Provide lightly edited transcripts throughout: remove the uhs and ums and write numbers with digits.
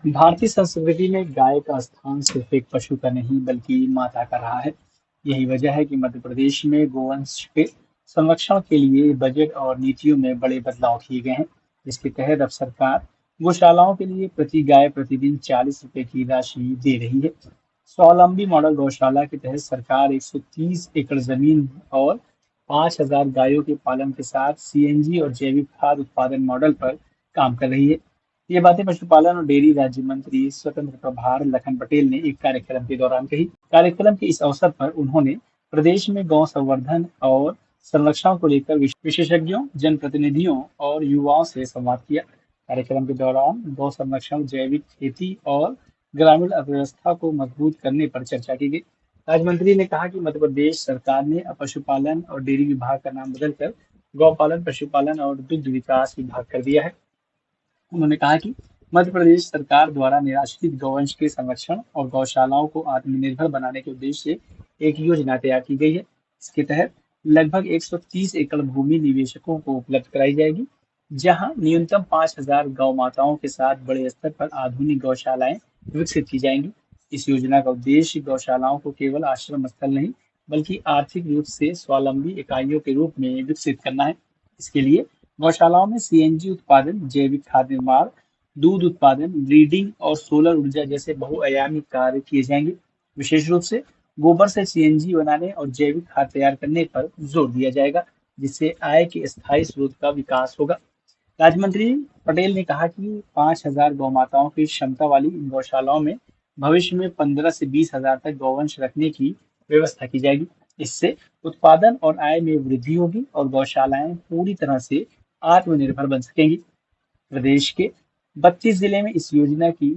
भारतीय संस्कृति में गाय का स्थान सिर्फ एक पशु का नहीं बल्कि माता का रहा है। यही वजह है कि मध्य प्रदेश में गोवंश के संरक्षण के लिए बजट और नीतियों में बड़े बदलाव किए गए हैं, जिसके तहत अब सरकार गौशालाओं के लिए प्रति गाय प्रतिदिन 40 रुपए की राशि दे रही है। स्वावलंबी मॉडल गौशाला के तहत सरकार 130 एकड़ जमीन और 5,000 गायों के पालन के साथ सीएनजी और जैविक खाद उत्पादन मॉडल पर काम कर रही है। ये बातें पशुपालन और डेयरी राज्य मंत्री स्वतंत्र प्रभार लखन पटेल ने एक कार्यक्रम के दौरान कही। कार्यक्रम के इस अवसर पर उन्होंने प्रदेश में गौ संवर्धन और संरक्षण को लेकर विशेषज्ञों, जनप्रतिनिधियों और युवाओं से संवाद किया। कार्यक्रम के दौरान गौ संरक्षण, जैविक खेती और ग्रामीण अर्थव्यवस्था को मजबूत करने पर चर्चा की गई। राज्य मंत्री ने कहा कि मध्य प्रदेश सरकार ने अब पशुपालन और डेयरी विभाग का नाम बदलकर गौपालन, पशुपालन और दुग्ध विकास विभाग कर दिया है। उन्होंने कहा कि मध्य प्रदेश सरकार द्वारा निराश्रित गौवंश के संरक्षण और गौशालाओं को आत्मनिर्भर बनाने के उद्देश्य से एक योजना तैयार की गई है। इसके तहत लगभग 130 एकड़ भूमि निवेशकों को उपलब्ध कराई जाएगी, जहां न्यूनतम 5,000 गौ माताओं के साथ बड़े स्तर पर आधुनिक गौशालाएं विकसित की जाएंगी। इस योजना का उद्देश्य गौशालाओं को केवल आश्रम स्थल नहीं बल्कि आर्थिक रूप से स्वावलंबी इकाइयों के रूप में विकसित करना है। इसके लिए गौशालाओं में सीएनजी उत्पादन, जैविक खाद निर्माण, दूध उत्पादन, ब्रीडिंग और सोलर ऊर्जा जैसे बहुआयामी कार्य किए जाएंगे। विशेष रूप से गोबर से सीएनजी बनाने और जैविक खाद तैयार करने पर जोर दिया जाएगा, जिससे आय के स्थायी स्रोत का विकास होगा। राज्य मंत्री पटेल ने कहा कि 5,000 गौमाताओं की क्षमता वाली इन गौशालाओं में भविष्य में 15 से 20,000 तक गौवंश रखने की व्यवस्था की जाएगी। इससे उत्पादन और आय में वृद्धि होगी और गौशालाएं पूरी तरह से आत्मनिर्भर बन सकेंगी। प्रदेश के 32 जिले में इस योजना की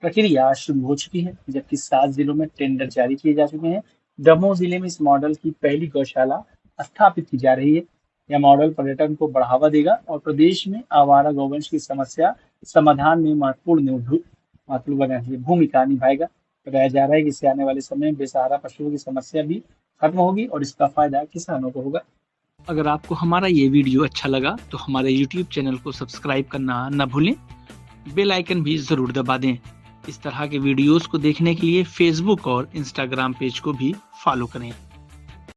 प्रक्रिया शुरू हो चुकी है, जबकि 7 जिलों में टेंडर जारी किए जा चुके हैं। दमोह जिले में इस मॉडल की पहली गौशाला स्थापित की जा रही है। यह मॉडल पर्यटन को बढ़ावा देगा और प्रदेश में आवारा गौवंश की समस्या समाधान में महत्वपूर्ण भूमिका निभाएगा। बताया जा रहा है कि इससे आने वाले समय में बेसहारा पशुओं की समस्या भी खत्म होगी और इसका फायदा किसानों को होगा। अगर आपको हमारा ये वीडियो अच्छा लगा तो हमारे YouTube चैनल को सब्सक्राइब करना न भूलें, बेल आइकन भी जरूर दबा दें। इस तरह के वीडियोस को देखने के लिए Facebook और Instagram पेज को भी फॉलो करें।